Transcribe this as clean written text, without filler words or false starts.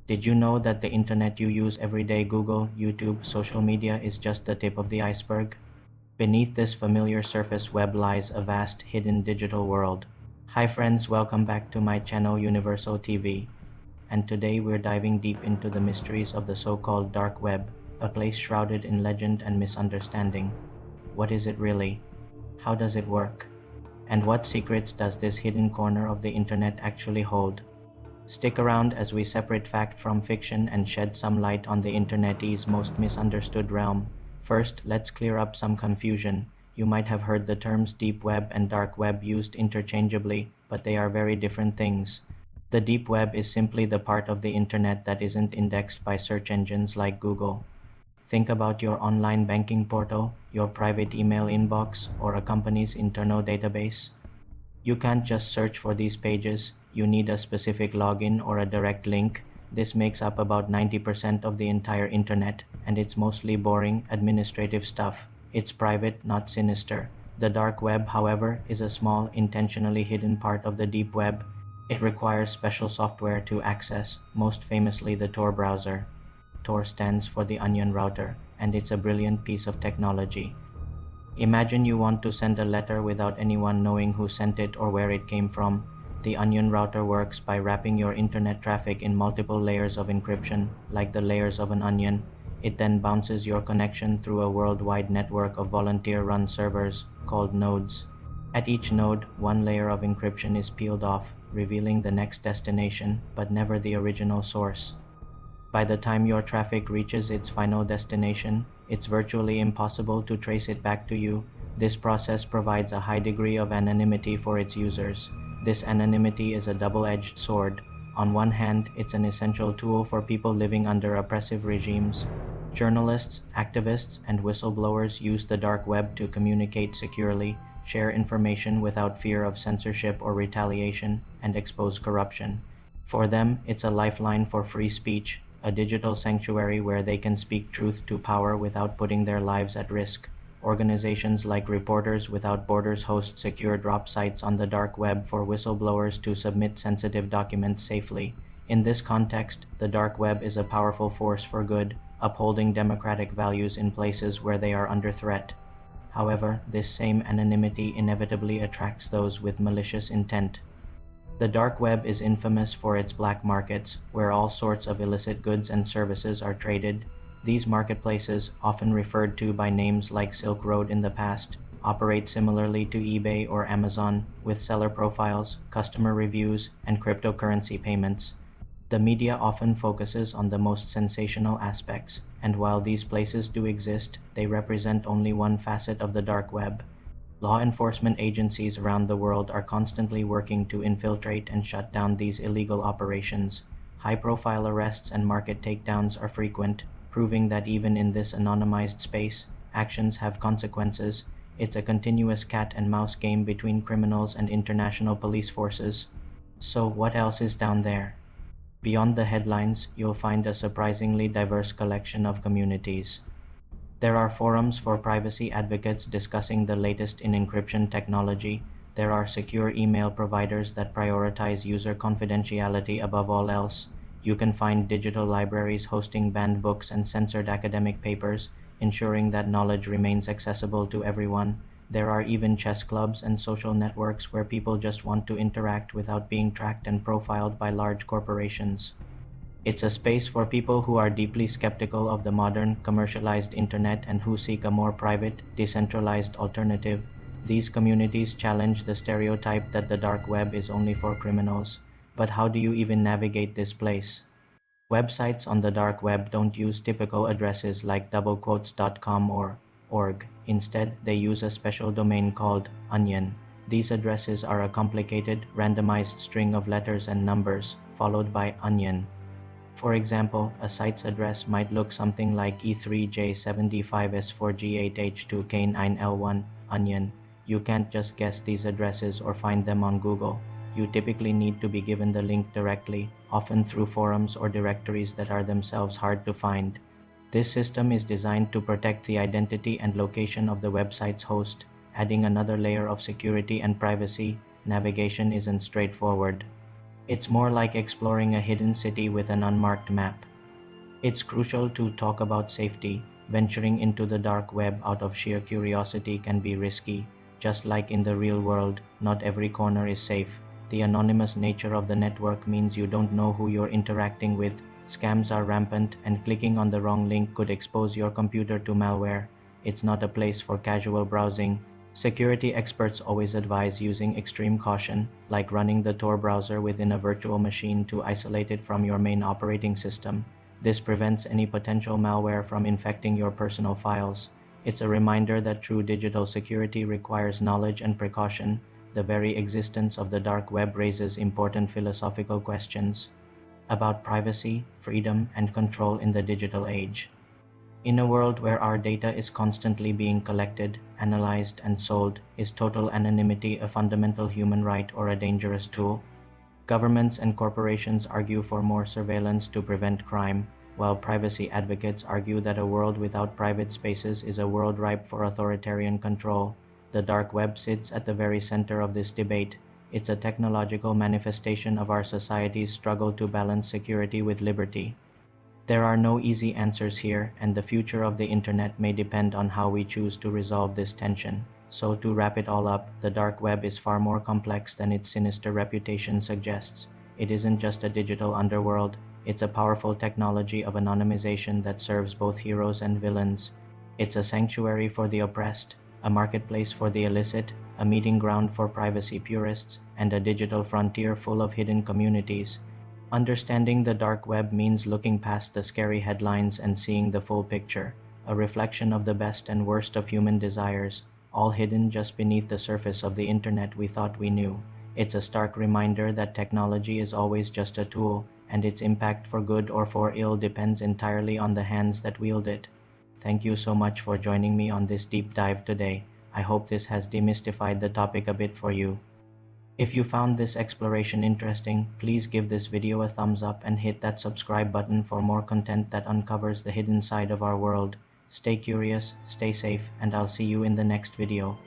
Did you know that the internet you use every day, Google, YouTube, social media, is just the tip of the iceberg? Beneath this familiar surface web lies a vast, hidden digital world. Hi friends, welcome back to my channel Universal TV. And today we're diving deep into the mysteries of the so-called dark web, a place shrouded in legend and misunderstanding. What is it really? How does it work? And what secrets does this hidden corner of the internet actually hold? Stick around as we separate fact from fiction and shed some light on the internet's most misunderstood realm. First, let's clear up some confusion. You might have heard the terms deep web and dark web used interchangeably, but they are very different things. The deep web is simply the part of the internet that isn't indexed by search engines like Google. Think about your online banking portal, your private email inbox, or a company's internal database. You can't just search for these pages, you need a specific login or a direct link. This makes up about 90% of the entire internet, and it's mostly boring, administrative stuff. It's private, not sinister. The dark web, however, is a small, intentionally hidden part of the deep web. It requires special software to access, most famously the Tor browser. Tor stands for the Onion Router, and it's a brilliant piece of technology. Imagine you want to send a letter without anyone knowing who sent it or where it came from. The Onion Router works by wrapping your internet traffic in multiple layers of encryption, like the layers of an onion. It then bounces your connection through a worldwide network of volunteer-run servers, called nodes. At each node, one layer of encryption is peeled off, revealing the next destination, but never the original source. By the time your traffic reaches its final destination, it's virtually impossible to trace it back to you. This process provides a high degree of anonymity for its users. This anonymity is a double-edged sword. On one hand, it's an essential tool for people living under oppressive regimes. Journalists, activists, and whistleblowers use the dark web to communicate securely, share information without fear of censorship or retaliation, and expose corruption. For them, it's a lifeline for free speech, a digital sanctuary where they can speak truth to power without putting their lives at risk. Organizations like Reporters Without Borders host secure drop sites on the dark web for whistleblowers to submit sensitive documents safely. In this context, the dark web is a powerful force for good, upholding democratic values in places where they are under threat. However, this same anonymity inevitably attracts those with malicious intent. The dark web is infamous for its black markets, where all sorts of illicit goods and services are traded. These marketplaces, often referred to by names like Silk Road in the past, operate similarly to eBay or Amazon, with seller profiles, customer reviews, and cryptocurrency payments. The media often focuses on the most sensational aspects, and while these places do exist, they represent only one facet of the dark web. Law enforcement agencies around the world are constantly working to infiltrate and shut down these illegal operations. High-profile arrests and market takedowns are frequent, proving that even in this anonymized space, actions have consequences. It's a continuous cat-and-mouse game between criminals and international police forces. So what else is down there? Beyond the headlines, you'll find a surprisingly diverse collection of communities. There are forums for privacy advocates discussing the latest in encryption technology. There are secure email providers that prioritize user confidentiality above all else. You can find digital libraries hosting banned books and censored academic papers, ensuring that knowledge remains accessible to everyone. There are even chess clubs and social networks where people just want to interact without being tracked and profiled by large corporations. It's a space for people who are deeply skeptical of the modern, commercialized internet and who seek a more private, decentralized alternative. These communities challenge the stereotype that the dark web is only for criminals. But how do you even navigate this place? Websites on the dark web don't use typical addresses like doublequotes.com or org. Instead, they use a special domain called onion. These addresses are a complicated, randomized string of letters and numbers, followed by onion. For example, a site's address might look something like E3J75S4G8H2K9L1, onion. You can't just guess these addresses or find them on Google. You typically need to be given the link directly, often through forums or directories that are themselves hard to find. This system is designed to protect the identity and location of the website's host, adding another layer of security and privacy. Navigation isn't straightforward. It's more like exploring a hidden city with an unmarked map. It's crucial to talk about safety. Venturing into the dark web out of sheer curiosity can be risky. Just like in the real world, not every corner is safe. The anonymous nature of the network means you don't know who you're interacting with. Scams are rampant, and clicking on the wrong link could expose your computer to malware. It's not a place for casual browsing. Security experts always advise using extreme caution, like running the Tor browser within a virtual machine to isolate it from your main operating system. This prevents any potential malware from infecting your personal files. It's a reminder that true digital security requires knowledge and precaution. The very existence of the dark web raises important philosophical questions about privacy, freedom, and control in the digital age. In a world where our data is constantly being collected, analyzed, and sold, is total anonymity a fundamental human right or a dangerous tool? Governments and corporations argue for more surveillance to prevent crime, while privacy advocates argue that a world without private spaces is a world ripe for authoritarian control. The dark web sits at the very center of this debate. It's a technological manifestation of our society's struggle to balance security with liberty. There are no easy answers here, and the future of the internet may depend on how we choose to resolve this tension. So, to wrap it all up, the dark web is far more complex than its sinister reputation suggests. It isn't just a digital underworld, it's a powerful technology of anonymization that serves both heroes and villains. It's a sanctuary for the oppressed, a marketplace for the illicit, a meeting ground for privacy purists, and a digital frontier full of hidden communities. Understanding the dark web means looking past the scary headlines and seeing the full picture, a reflection of the best and worst of human desires, all hidden just beneath the surface of the internet we thought we knew. It's a stark reminder that technology is always just a tool, and its impact for good or for ill depends entirely on the hands that wield it. Thank you so much for joining me on this deep dive today. I hope this has demystified the topic a bit for you. If you found this exploration interesting, please give this video a thumbs up and hit that subscribe button for more content that uncovers the hidden side of our world. Stay curious, stay safe, and I'll see you in the next video.